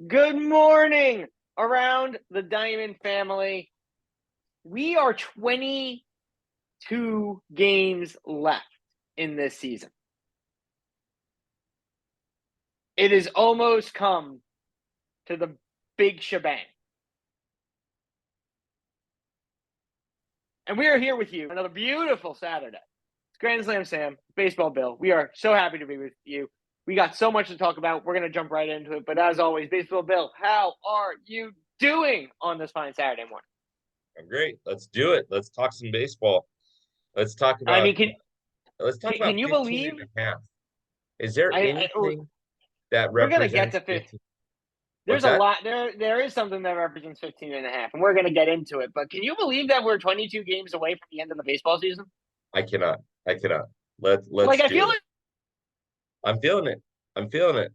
Good morning around the Diamond family. We are 22 games left in this season. It has almost come to the big shebang. And we are here with you another beautiful Saturday. It's Grand Slam Sam, Baseball Bill. We are so happy to be with you. We got so much to talk about. We're going to jump right into it. But as always, Baseball Bill, how are you doing on this fine Saturday morning? I'm great. Let's do it. Let's talk some baseball. Let's talk I about mean, can let's talk can about you 15 believe and a half. Is there I anything that we're gonna get represents to 15? there's What's a that? lot there is something that represents 15 and a half, and we're gonna get into it. But can you believe that we're 22 games away from the end of the baseball season? I cannot. I cannot. Let's Like let's I feel do it. I'm feeling it. I'm feeling it.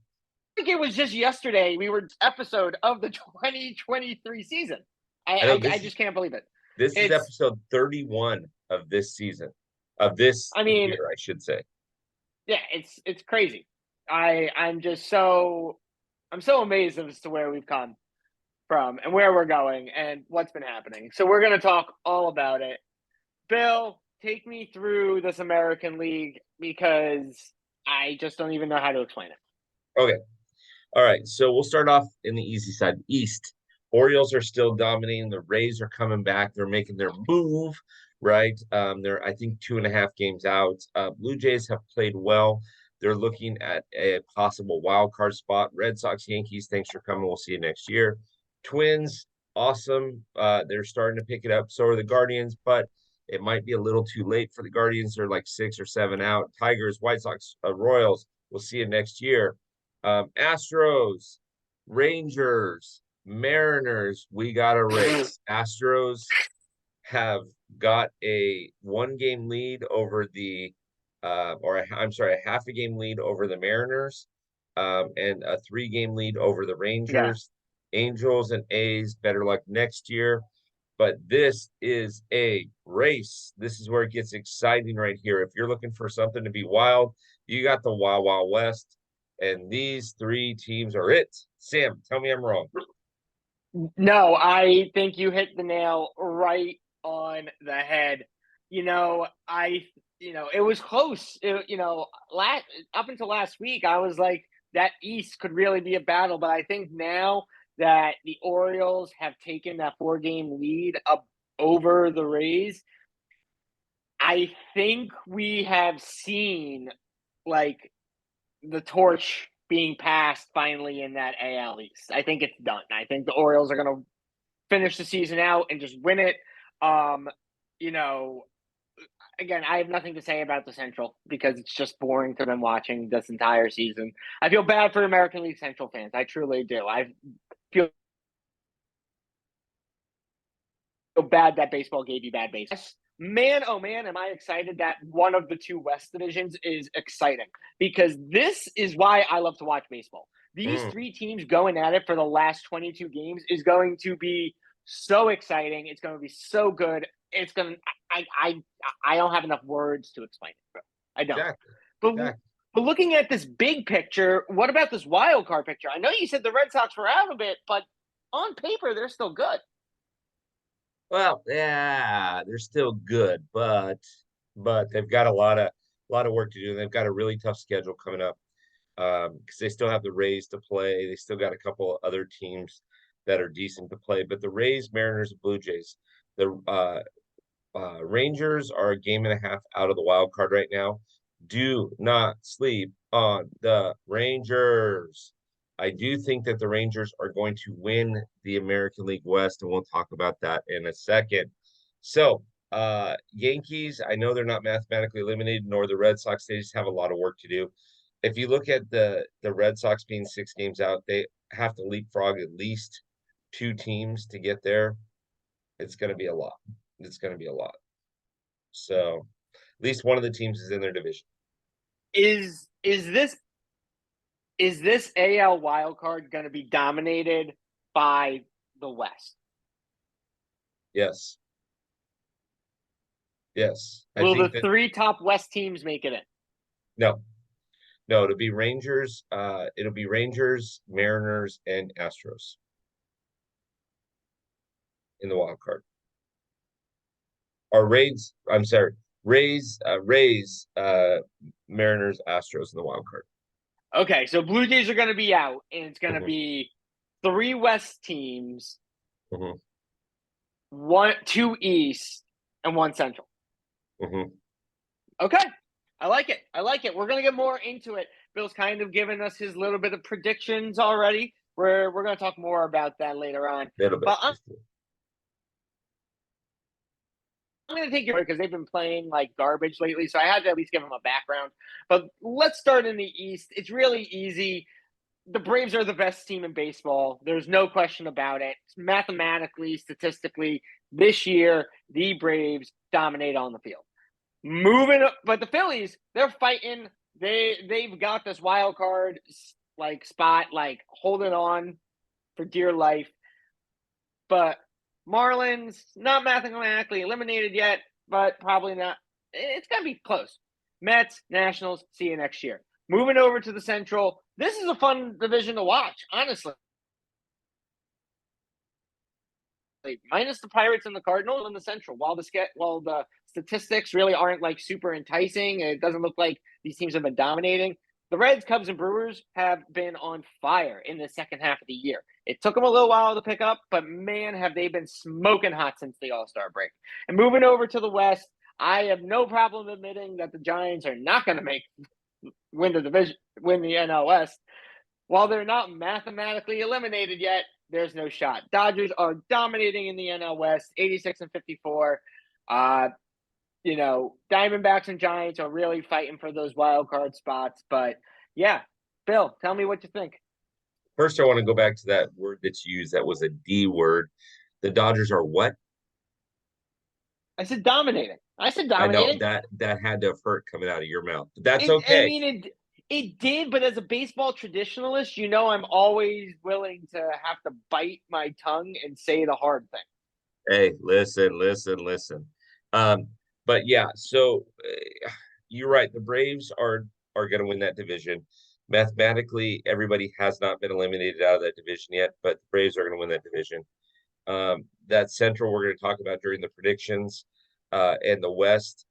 like it was just yesterday we were episode of the 2023 season. I I know I, I just can't believe it. this is It's episode 31 of this season. Of this I mean, year, I should say. yeah, it's crazy. I'm so amazed as to where we've come from and where we're going and what's been happening. So we're gonna talk all about it. Bill, take me through this American League because I just don't even know how to explain it. Okay. All right. So we'll start off in the easy side. East. Orioles are still dominating. The Rays are coming back. They're making their move, right? They're, I think, 2.5 games out. Blue Jays have played well. They're looking at a possible wild card spot. Red Sox, Yankees, thanks for coming. We'll see you next year. Twins, awesome. They're starting to pick it up. So are the Guardians, but it might be a little too late for the Guardians. They're like 6 or 7 out. Tigers, White Sox, Royals. We'll see you next year. Astros, Rangers, Mariners, we got a race. Astros have got a 1 game lead over the, I'm sorry, a half a game lead over the Mariners, and a 3 game lead over the Yeah. Rangers. Angels and A's, better luck next year. But this is a race. This is where it gets exciting right here. If you're looking for something to be wild, you got the Wild Wild West, and these 3 teams are it. Sam, tell me I'm wrong. No, I think you hit the nail right on the head. It was close. Up until last week, I was like, that East could really be a battle. But I think now that the Orioles have taken that 4 game lead up over the Rays, I think we have seen like the torch being passed finally in that AL East. I think it's done. I think the Orioles are going to finish the season out and just win it. Um, you know, Again, I have nothing to say about the Central because it's just boring to them watching this entire season. I feel bad for American League Central fans. I truly do. I feel bad that baseball gave you bad baseball. Man, oh man, am I excited that one of the 2 West divisions is exciting because this is why I love to watch baseball. These Mm, 3 teams going at it for the last 22 games is going to be so exciting. It's going to be so good. It's going to, I don't have enough words to explain it. Bro. I don't. exactly. But, Exactly. but looking at this big picture, what about this wild card picture? I know you said the Red Sox were out a bit, but on paper, they're still good. Well, yeah, they're still good, but they've got a lot of work to do. They've got a really tough schedule coming up, because they still have the Rays to play. They still got a couple of other teams that are decent to play. But the Rays, Mariners, and Blue Jays, the Rangers are a game and a half out of the wild card right now. Do not sleep on the Rangers. I do think that the Rangers are going to win the American League West, and we'll talk about that in a second. So, Yankees, I know they're not mathematically eliminated, nor the Red Sox. They just have a lot of work to do. If you look at the Red Sox being 6 games out, they have to leapfrog at least 2 teams to get there. It's going to be a lot. It's going to be a lot. So at least one of the teams is in their division. Is this AL wild card going to be dominated by the West? Yes. Yes. I Will the think that 3 top West teams make it in? no, No, it'll be Rangers. It'll be Rangers, Mariners, and Astros in the wild card. Or Rays. I'm sorry, Rays, Mariners, Astros in the wild card. Okay, so Blue Jays are going to be out, and it's going to Mhm, be 3 West teams, mhm, 2 East, and 1 Central. mhm. Okay, I like it. I like it. We're going to get more into it. Bill's kind of given us his little bit of predictions already. We're going to talk more about that later on. Little bit. But I'm going to take your because they've been playing like garbage lately, so I had to at least give them a background. But let's start in the East. It's really easy. The Braves are the best team in baseball. There's no question about it. Mathematically, statistically, this year, the Braves dominate on the field. But the Phillies, they're fighting. They've got this wild card like spot, like holding on for dear life. But Marlins, not mathematically eliminated yet, but probably not. It's gonna be close. Mets, Nationals, see you next year. Moving over to the Central, this is a fun division to watch, honestly. Minus the Pirates and the Cardinals in the Central. While the statistics really aren't like super enticing, it doesn't look like these teams have been dominating. The Reds, Cubs, and Brewers have been on fire in the second half of the year. It took them a little while to pick up, but man, have they been smoking hot since the All-Star break. And moving over to the West, I have no problem admitting that the Giants are not going to win the NL West. While they're not mathematically eliminated yet, there's no shot. Dodgers are dominating in the NL West, 86 and 54. Diamondbacks and Giants are really fighting for those wild card spots. But yeah, Bill, tell me what you think. First, I want to go back to that word that you used. That was a D word. The Dodgers are what? I said dominating. I said I know dominating. that had to have hurt coming out of your mouth, but that's It, I okay. mean, it it did, but as a baseball traditionalist, I'm always willing to have to bite my tongue and say the hard thing. Hey, listen. Um, but yeah, so you're right. The Braves are going to win that division. Mathematically, everybody has not been eliminated out of that division yet, but the Braves are going to win that division. That Central we're going to talk about during the predictions, and the West.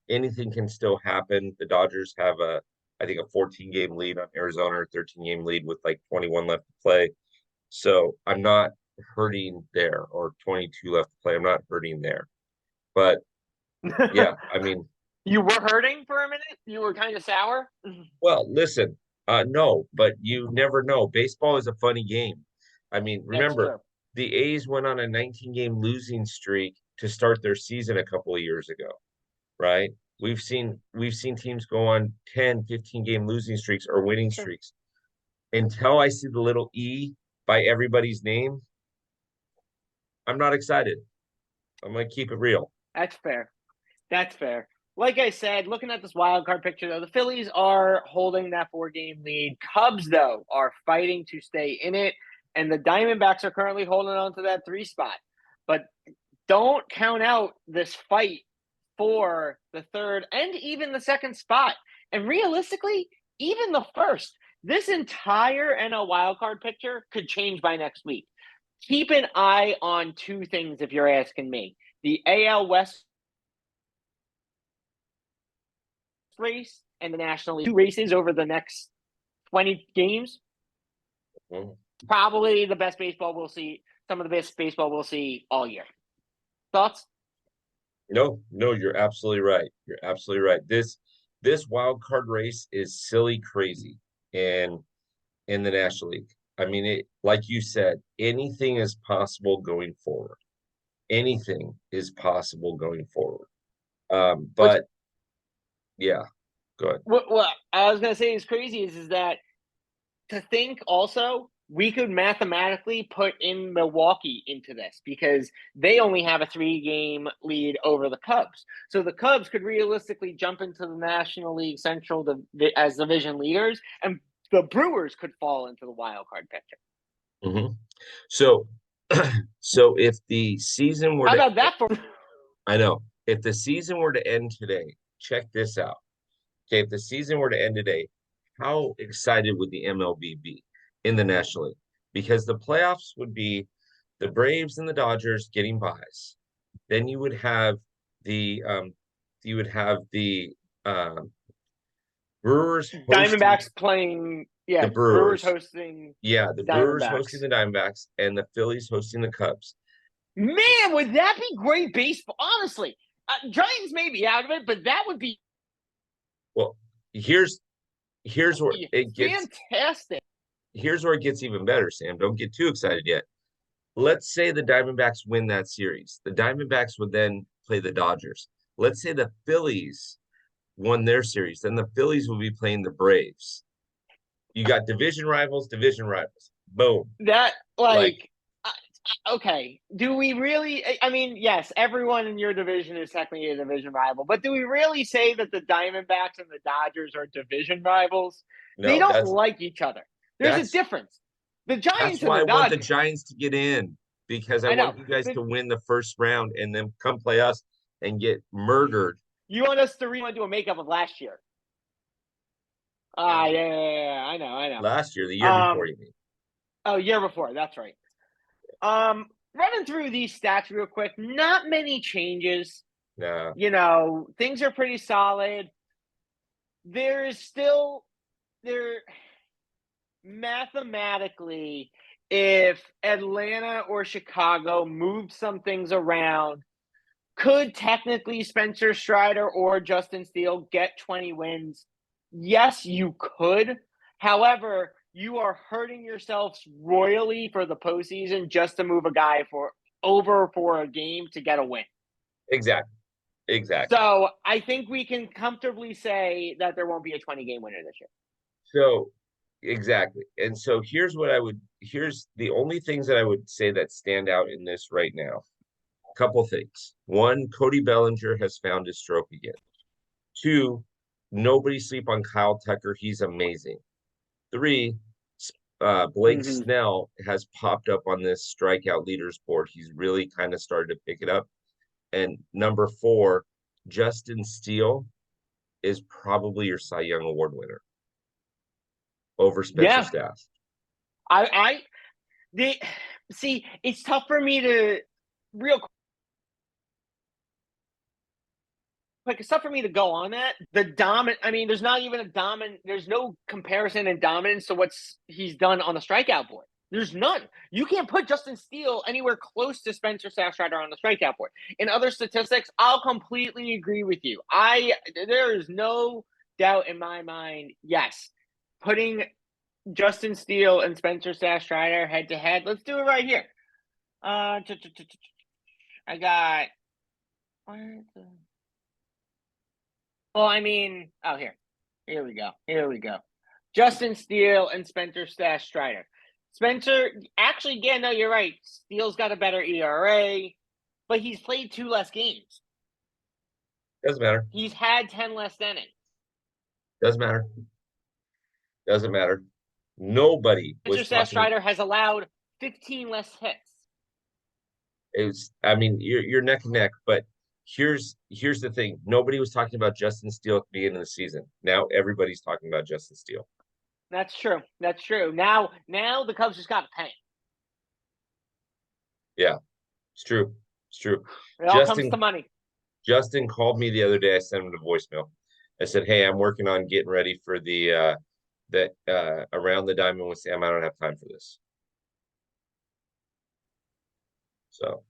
Anything can still happen. The Dodgers have I think, a 14 game lead on Arizona, or 13 game lead with like 21 left to play. So I'm not hurting there, or 22 left to play. I'm not hurting there. But yeah, I mean, You were hurting for a minute? You were kind of sour? well, listen, no, but you never know. Baseball is a funny game. I mean, That's remember, true. the A's went on a 19 game losing streak to start their season a couple of years ago, right? We've seen teams go on 10, 15 game losing streaks or winning True. streaks. Until I see the little E by everybody's name, I'm not excited. I'm gonna keep it real. That's fair. That's fair. Like I said, looking at this wild card picture, though, the Phillies are holding that 4 game lead. Cubs, though, are fighting to stay in it, and the Diamondbacks are currently holding on to that 3 spot. But don't count out this fight for the 3rd and even the 2nd spot. And realistically, even the 1st. This entire NL wildcard picture could change by next week. Keep an eye on 2 things if you're asking me. The AL West race and the National League 2 races over the next 20 games. Mhm. Probably the best baseball we'll see, some of the best baseball we'll see all year. Thoughts? No, you're absolutely right. You're absolutely right. This wild card race is silly crazy in the National League. I mean, like you said, anything is possible going forward. Anything is possible going forward. What's But yeah, go ahead. what I was gonna say is crazy is that to think also we could mathematically put in Milwaukee into this because they only have a 3 game lead over the Cubs. So the Cubs could realistically jump into the National League Central as division leaders, and the Brewers could fall into the wild card picture. Mhm. So, so if the season were How to, about that for? I know, if the season were to end today, check this out. Okay, if the season were to end today, how excited would the MLB be in the National League? Because the playoffs would be the Braves and the Dodgers getting buys. Then the um, you would have the Brewers hosting Diamondbacks playing, the Brewers Brewers. hosting Yeah, the Brewers hosting Diamondbacks. the Diamondbacks and the Phillies hosting the Cubs. Man, would that be great baseball? Honestly, Giants may be out of it, but that would be Well, here's here's where it gets fantastic. here's where it gets even better, Sam. Don't get too excited yet. Let's say the Diamondbacks win that series. The Diamondbacks would then play the Dodgers. Let's say the Phillies won their series. Then the Phillies will be playing the Braves. You got division rivals, division rivals. Boom. That Like, okay. Do we really? I mean, yes, everyone in your division is technically a division rival, but do we really say that the Diamondbacks and the Dodgers are division rivals? They no, don't like each other. There's a that's difference. The that's Giants and why the I want the Dodgers. Giants to get in because I I know. want you guys to win the first round and then come play us and get murdered. You want us to do a makeup of last year? Yeah. I know. Last year, the year before, you mean? Oh, year before. That's right. Running through these stats real quick. Not many changes. No. Things are pretty solid. There is still mathematically, if Atlanta or Chicago moved some things around, could technically Spencer Strider or Justin Steele get 20 wins? Yes, you could. However, you are hurting yourselves royally for the postseason just to move a guy for a game to get a win. Exactly. So I think we can comfortably say that there won't be a 20-game winner this year. So exactly. And so here's the only things that I would say that stand out in this right now. A couple things. One, Cody Bellinger has found his stroke again. Two, nobody sleep on Kyle Tucker. He's amazing. Three, Blake Snell has popped up on this strikeout leaders board. He's really kind of started to pick it up. And number four, Justin Steele is probably your Cy Young Award winner over Spencer Stas. See, it's tough for me to real quick. It's tough for me to go on that. There's not even there's no comparison in dominance to what he's done on the strikeout board. There's none. You can't put Justin Steele anywhere close to Spencer Strider on the strikeout board. In other statistics, I'll completely agree with you. There is no doubt in my mind. Yes, putting Justin Steele and Spencer Strider head to head. Let's do it right here. I got. Here we go. Justin Steele and Spencer Strider. Spencer, actually, yeah, no, you're right. Steele's got a better ERA, but he's played 2 less games. Doesn't matter. He's had 10 less innings. Doesn't matter. Nobody was Spencer talking. Strider has allowed 15 less hits. You're neck and neck, but here's the thing. Nobody was talking about Justin Steele at the beginning of the season. Now everybody's talking about Justin Steele. That's true. Now the Cubs just got to pay. Yeah, it's true. It all comes to money. Justin called me the other day. I sent him a voicemail. I said, "Hey, I'm working on getting ready for the Around the Diamond with Sam. I don't have time for this." So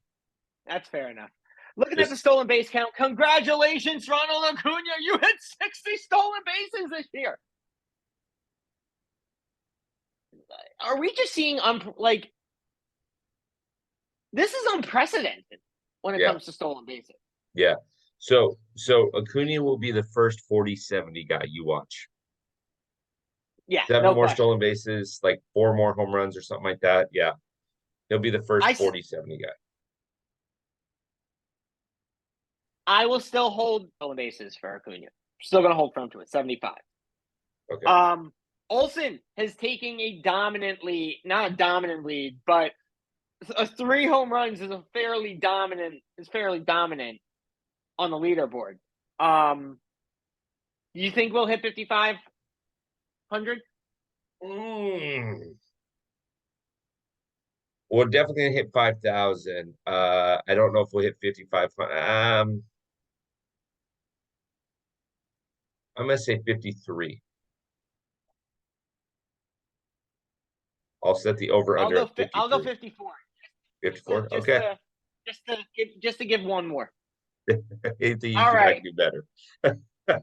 that's fair enough. Looking at the stolen base count, congratulations, Ronald Acuna. You hit 60 stolen bases this year. Are we just seeing this is unprecedented when it comes to stolen bases? Yeah. So Acuna will be the first 40-70 guy you watch. Yeah. 7 more stolen bases, like 4 more home runs or something like that. Yeah. He'll be the first 40-70 guy. I will still hold stolen bases for Acuna. Still going to hold firm to it, 75. Okay. Olsen has taken not a dominant lead, but 3 home runs is fairly dominant on the leaderboard. You think we'll hit 5,500? We're definitely gonna hit 5,000. I don't know if we'll hit 5,500. I'm gonna say 53. I'll set the over I'll under go. at I'll go 53. 54. 54. Just Okay. to just to give one more. Anything you All can, I right. can do better.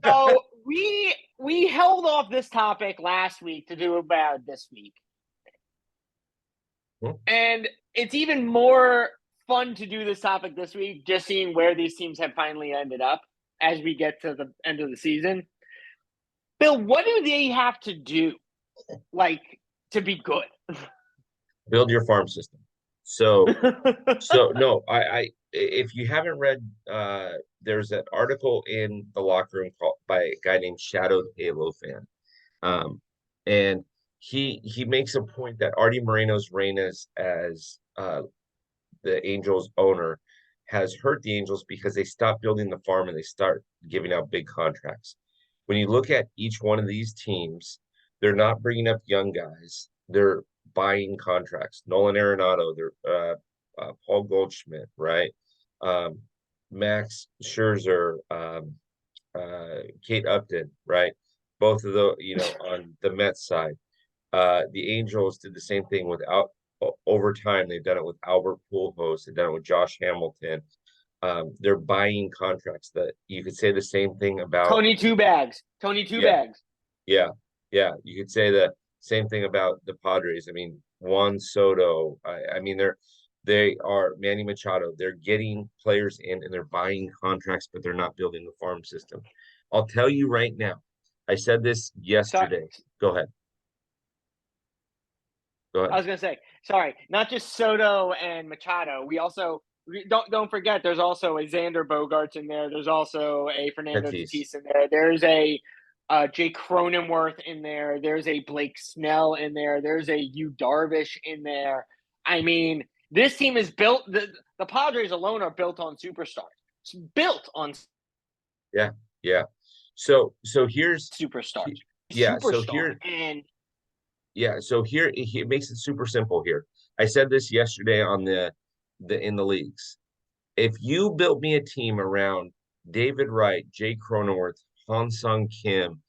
So we held off this topic last week to do about this week, and it's even more fun to do this topic this week, just seeing where these teams have finally ended up as we get to the end of the season. Bill, what do they have to do, like, to be good? Build your farm system. So no, I if you haven't read, there's an article in the locker room by a guy named Shadowed Halo Fan, and he makes a point that Artie Moreno's reign as the Angels owner has hurt the Angels because they stopped building the farm and they start giving out big contracts. When you look at each one of these teams, they're not bringing up young guys. They're buying contracts. Nolan Arenado, they're Paul Goldschmidt, right? Um, Max Scherzer, Kate Upton, right? Both of the, on the Mets side. The Angels did the same thing without over time. They've done it with Albert Pujols. They've done it with Josh Hamilton. They're buying contracts that you could say the same thing about. Tony Two Bags. Tony Two Yeah, Bags. yeah, yeah. You could say the same thing about the Padres. I mean, Juan Soto. I mean, they are Manny Machado. They're getting players in and they're buying contracts, but they're not building the farm system. I'll tell you right now. I said this Sorry, yesterday. Go ahead. Go I ahead. was gonna say, sorry, not just Soto and Machado. Don't forget. There's also a Xander Bogaerts in there. There's also a Fernando Tatis. Tatis in there. There's a Jake Cronenworth in there. There's a Blake Snell in there. There's a Yu Darvish in there. I mean, this team is built. The Padres alone are built on superstars. It's built on Yeah, yeah. So here's superstars. yeah, so Superstar here and yeah, so here it makes it super simple here. I said this yesterday on the in the leagues. If you built me a team around David Wright, Jay Cronenworth, Han Sung Kim,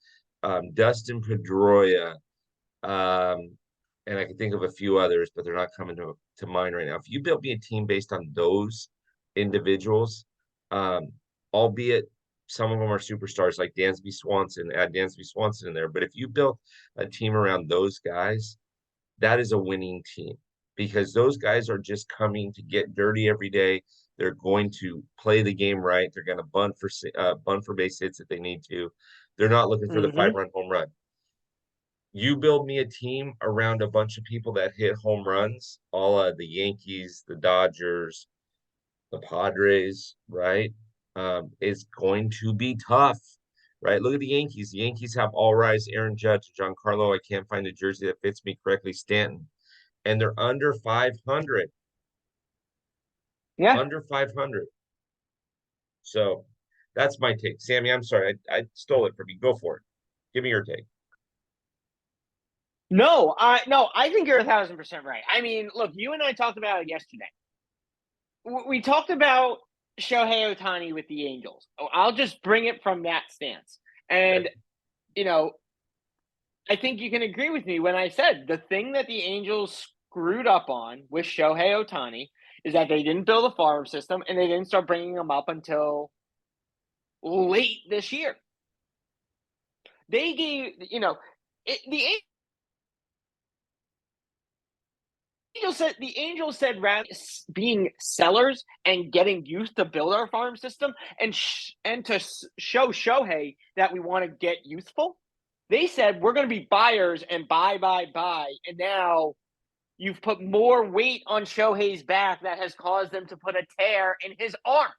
Dustin Pedroia, and I can think of a few others, but they're not coming to mind right now. If you built me a team based on those individuals, um, albeit some of them are superstars like Dansby Swanson, add Dansby Swanson in there. But if you built a team around those guys, that is a winning team because those guys are just coming to get dirty every day. They're going to play the game right. They're going to bunt for base hits if they need to. They're not looking for the mm-hmm. 5-run home run. You build me a team around a bunch of people that hit home runs, all the Yankees, the Dodgers, the Padres, right? It's going to be tough, right? Look at the Yankees. The Yankees have All Rise, Aaron Judge, Giancarlo. I can't find the jersey that fits me correctly, Stanton, and they're under 500. Yeah. Under 500. So that's my take. Sammy, I'm sorry. I stole it from you. Go for it. Give me your take. No, I think you're 1,000% right. I mean, look, you and I talked about it yesterday. We talked about Shohei Ohtani with the Angels. I'll just bring it from that stance. And, Okay. you know, I think you can agree with me when I said the thing that the Angels screwed up on with Shohei Ohtani is that they didn't build a farm system and they didn't start bringing him up until late this year. They gave, the Angels said rather being sellers and getting youth to build our farm system and to show Shohei that we want to get youthful. They said we're going to be buyers and buy, and now you've put more weight on Shohei's back that has caused them to put a tear in his arm.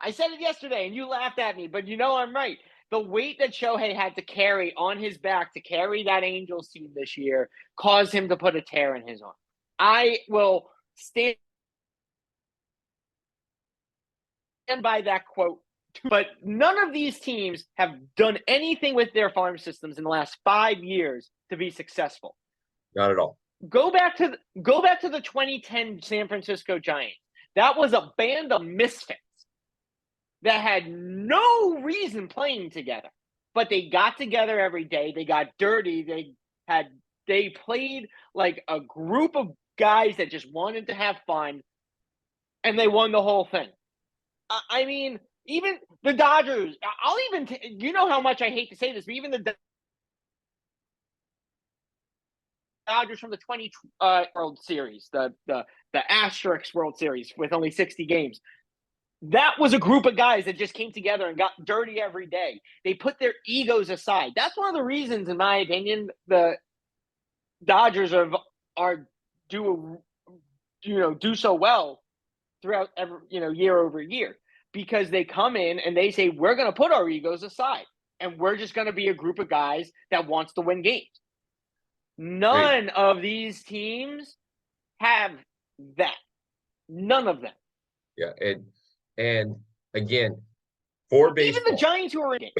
I said it yesterday and you laughed at me, but you know I'm right. The weight that Shohei had to carry on his back to carry that Angels team this year caused him to put a tear in his arm. I will stand by that quote But none of these teams have done anything with their farm systems in the last 5 years to be successful. Not at all. Go back to the 2010 San Francisco Giants. That was a band of misfits that had no reason playing together, but they got together every day. They got dirty. They played like a group of guys that just wanted to have fun, and they won the whole thing. I mean, even the Dodgers. I'll even you know how much I hate to say this, but even the Dodgers from the 20 World Series, the Asterisk World Series with only 60 games. That was a group of guys that just came together and got dirty every day. They put their egos aside. That's one of the reasons, in my opinion, the Dodgers do so well throughout year over year, because they come in and they say, we're going to put our egos aside and we're just going to be a group of guys that wants to win games. None of these teams have that. None of them. Yeah, and again, for baseball, even the Giants who are in it.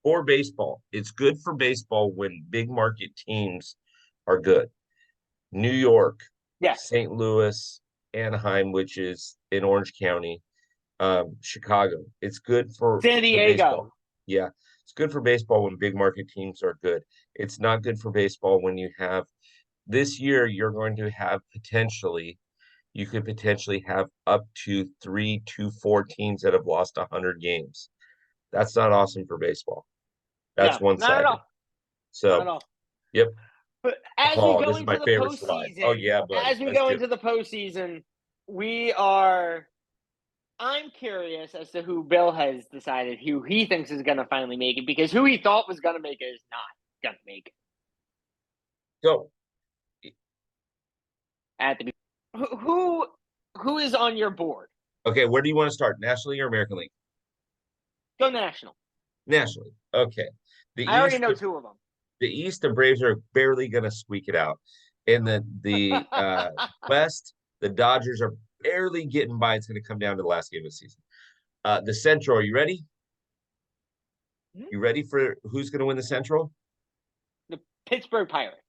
For baseball, it's good for baseball when big market teams are good. New York, St. Louis, Anaheim, which is in Orange County, Chicago. It's good for San Diego. Baseball. Yeah, it's good for baseball when big market teams are good. It's not good for baseball when you have this year. You're going to have you could potentially have up to 3 to 4 teams that have lost 100 games. That's not awesome for baseball. That's one-sided. Not at all. So, not at all. Yep. But as we go this is into my the favorite slide. postseason, Oh yeah, buddy. As we go into the postseason, I'm curious as to who Bill has decided who he thinks is going to finally make it, because who he thought was going to make it is not going to make it. Go. At the who is on your board? Okay, where do you want to start? National League or American League? Go national. Nationally. Okay. I already know 2 of them. The East, the Braves are barely going to squeak it out. In the West, the Dodgers are barely getting by. It's going to come down to the last game of the season. The Central, are you ready? Mm-hmm. You ready for who's going to win the Central? The Pittsburgh Pirates.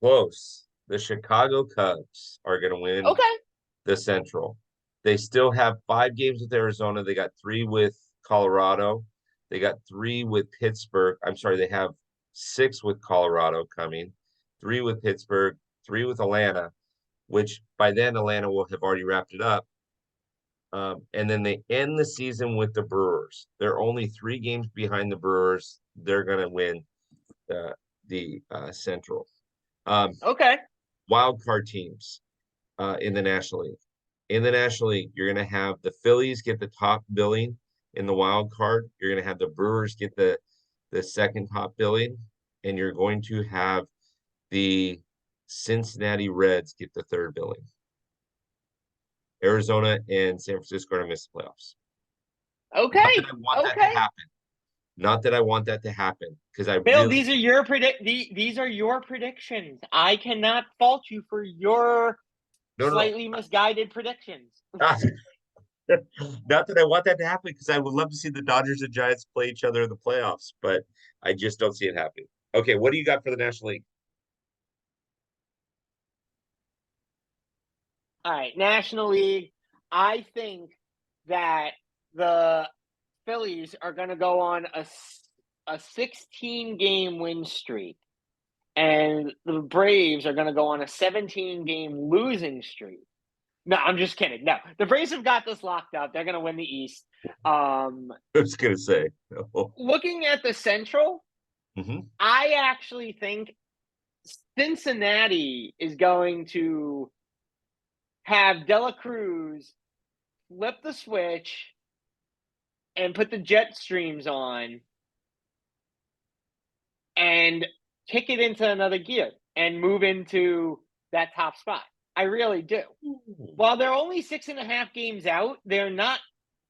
Close. The Chicago Cubs are going to win the Central. They still have 5 games with Arizona. They got 3 with Colorado. They got 3 with Pittsburgh. I'm sorry, they have 6 with Colorado coming, 3 with Pittsburgh, 3 with Atlanta, which by then Atlanta will have already wrapped it up. And then they end the season with the Brewers. They're only 3 games behind the Brewers. They're going to win the Central. Wild card teams in the National League. In the National League, you're going to have the Phillies get the top billing in the wild card. You're going to have the Brewers get the second top billing, and you're going to have the Cincinnati Reds get the third billing. Arizona and San Francisco are going to miss the playoffs. Okay. Not that I want that to happen. Not that I want that to happen, because Bill, these are your predictions. I cannot fault you for your slightly misguided predictions. Not that I want that to happen, because I would love to see the Dodgers and Giants play each other in the playoffs, but I just don't see it happening. Okay, what do you got for the National League? All right, National League. I think that the Phillies are going to go on a 16-game win streak, and the Braves are going to go on a 17-game losing streak. No, I'm just kidding. No, the Braves have got this locked up. They're going to win the East. I was going to say. No. Looking at the Central, I actually think Cincinnati is going to have Dela Cruz flip the switch and put the jet streams on and kick it into another gear and move into that top spot. I really do. While they're only 6.5 games out, they're not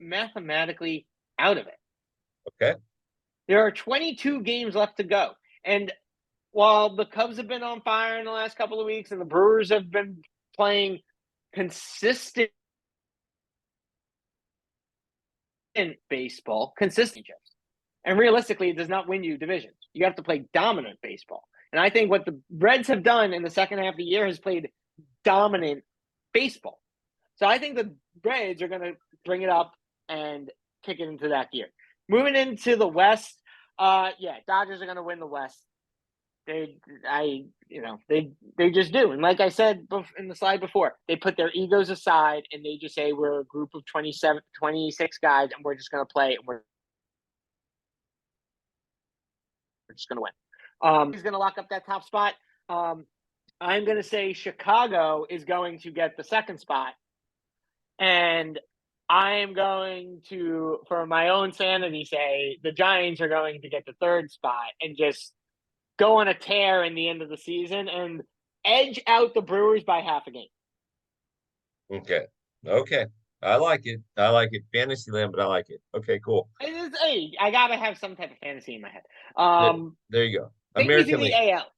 mathematically out of it. Okay. There are 22 games left to go. And while the Cubs have been on fire in the last couple of weeks and the Brewers have been playing consistent baseball consistently. And realistically, it does not win you divisions. You have to play dominant baseball. And I think what the Reds have done in the second half of the year has played dominant baseball. So I think the Reds are going to bring it up and kick it into that gear. Moving into the West, Dodgers are going to win the West. They just do. And like I said in the slide before, they put their egos aside and they just say we're a group of 26 guys and we're just going to play and we're just going to win. He's going to lock up that top spot. I'm going to say Chicago is going to get the second spot. And I am going to, for my own sanity, say the Giants are going to get the third spot and just go on a tear in the end of the season and edge out the Brewers by half a game. Okay. I like it. Fantasy land, but I like it. Okay, cool. I gotta have some type of fantasy in my head. There you go. American League. The AL.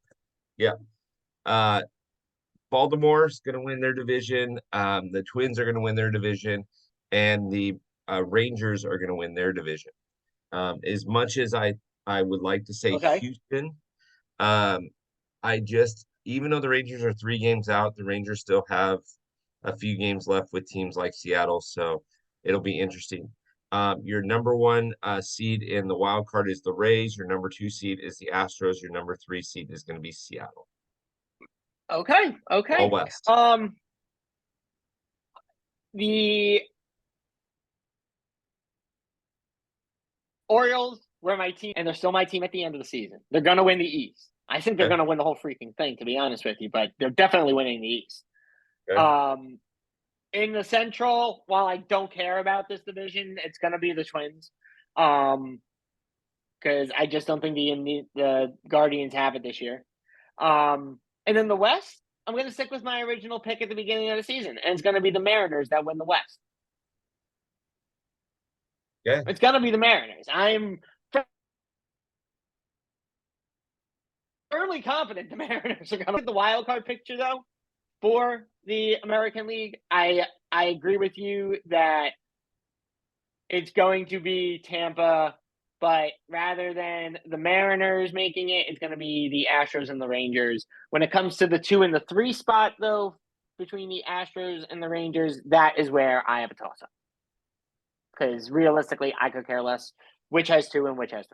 Yeah. Baltimore's going to win their division. The Twins are going to win their division, and the Rangers are going to win their division. As much as I would like to say Houston, even though the Rangers are 3 games out, the Rangers still have a few games left with teams like Seattle, so it'll be interesting. Your number 1 seed in the wild card is the Rays. Your number 2 seed is the Astros. Your number 3 seed is going to be Seattle. Okay. All West. The Orioles were my team, and they're still my team at the end of the season. They're going to win the East. I think they're going to win the whole freaking thing, to be honest with you, but they're definitely winning the East. Okay. In the Central, while I don't care about this division, it's going to be the Twins. Because I just don't think the Guardians have it this year. And then the West, I'm going to stick with my original pick at the beginning of the season, and it's going to be the Mariners that win the West. Yeah. It's going to be the Mariners. I'm firmly confident the Mariners are going to get the wild card picture, though, for the American League. I agree with you that it's going to be Tampa, but rather than the Mariners making it, it's going to be the Astros and the Rangers. When it comes to the 2 and the 3 spot, though, between the Astros and the Rangers, that is where I have a toss-up. Because realistically, I could care less which has 2 and which has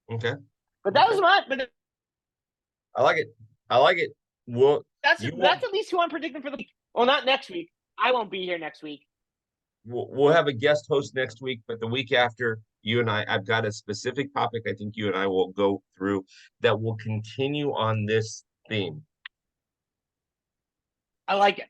3. Okay. But that was not. But I like it. Well, that's at least who I'm predicting for the week. Well, not next week. I won't be here next week. We'll have a guest host next week, but the week after, you and I've got a specific topic I think you and I will go through that will continue on this theme. I like it.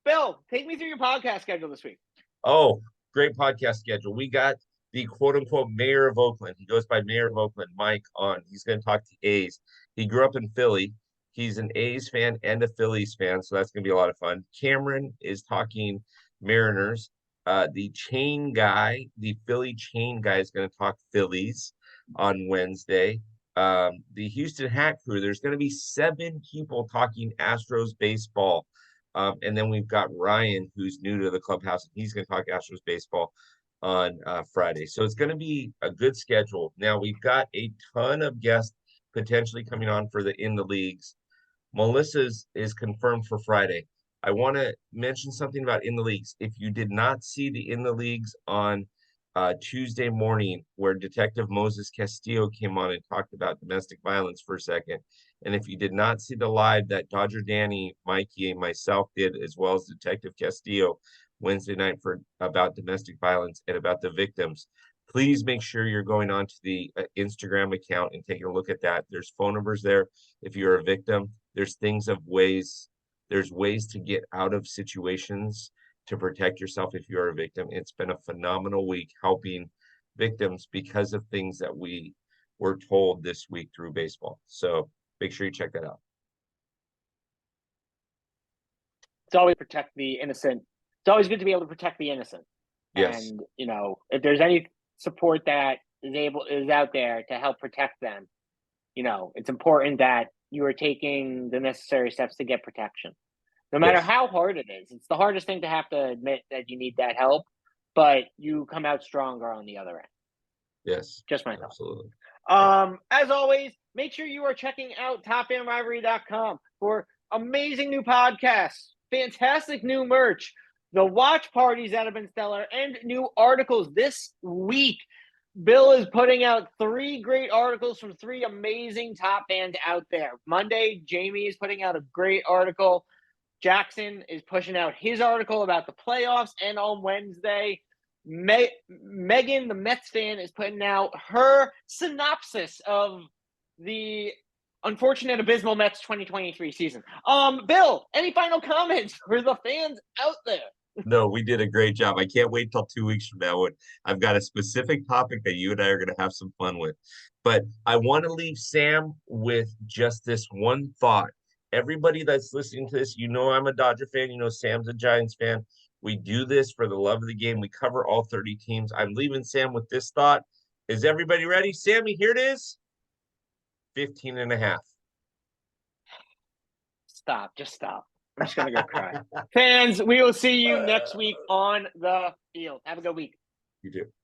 Bill, take me through your podcast schedule this week. Oh, great podcast schedule. We got the quote-unquote mayor of Oakland. He goes by Mayor of Oakland, Mike, on. He's going to talk to A's. He grew up in Philly. He's an A's fan and a Phillies fan, so that's going to be a lot of fun. Cameron is talking Mariners. The chain guy, the Philly chain guy, is going to talk Phillies on Wednesday. The Houston Hat Crew, there's going to be 7 people talking Astros baseball. And then we've got Ryan, who's new to the clubhouse, and he's going to talk Astros baseball on Friday. So it's going to be a good schedule. Now, we've got a ton of guests potentially coming on for the In the Leagues. Melissa's is confirmed for Friday. I want to mention something about In the Leagues. If you did not see the In the Leagues on Tuesday morning, where Detective Moses Castillo came on and talked about domestic violence for a second, and if you did not see the live that Dodger Danny, Mikey, and myself did, as well as Detective Castillo Wednesday night about domestic violence and about the victims, please make sure you're going on to the Instagram account and taking a look at that. There's phone numbers there if you're a victim. There's ways to get out of situations to protect yourself if you're a victim. It's been a phenomenal week helping victims because of things that we were told this week through baseball. So make sure you check that out. It's always protect the innocent. It's always good to be able to protect the innocent. Yes. And, if there's any support that is out there to help protect them, it's important that you are taking the necessary steps to get protection. No matter Yes. how hard it is. It's the hardest thing to have to admit that you need that help, but you come out stronger on the other end. Yes. Just my thought. Absolutely. As always, make sure you are checking out TopFanRivalry.com for amazing new podcasts, fantastic new merch, the watch parties that have been stellar, and new articles this week. Bill is putting out 3 great articles from 3 amazing top fans out there. Monday, Jamie is putting out a great article. Jackson is pushing out his article about the playoffs. And on Wednesday, Megan, the Mets fan, is putting out her synopsis of the unfortunate abysmal Mets 2023 season. Bill, any final comments for the fans out there? No, we did a great job. I can't wait till 2 weeks from now when I've got a specific topic that you and I are going to have some fun with. But I want to leave Sam with just this one thought. Everybody that's listening to this, you know I'm a Dodger fan. You know Sam's a Giants fan. We do this for the love of the game. We cover all 30 teams. I'm leaving Sam with this thought. Is everybody ready? Sammy, here it is. 15 and a half. Stop. Just stop. I'm just going to go cry. Fans, we will see you next week on the field. Have a good week. You do.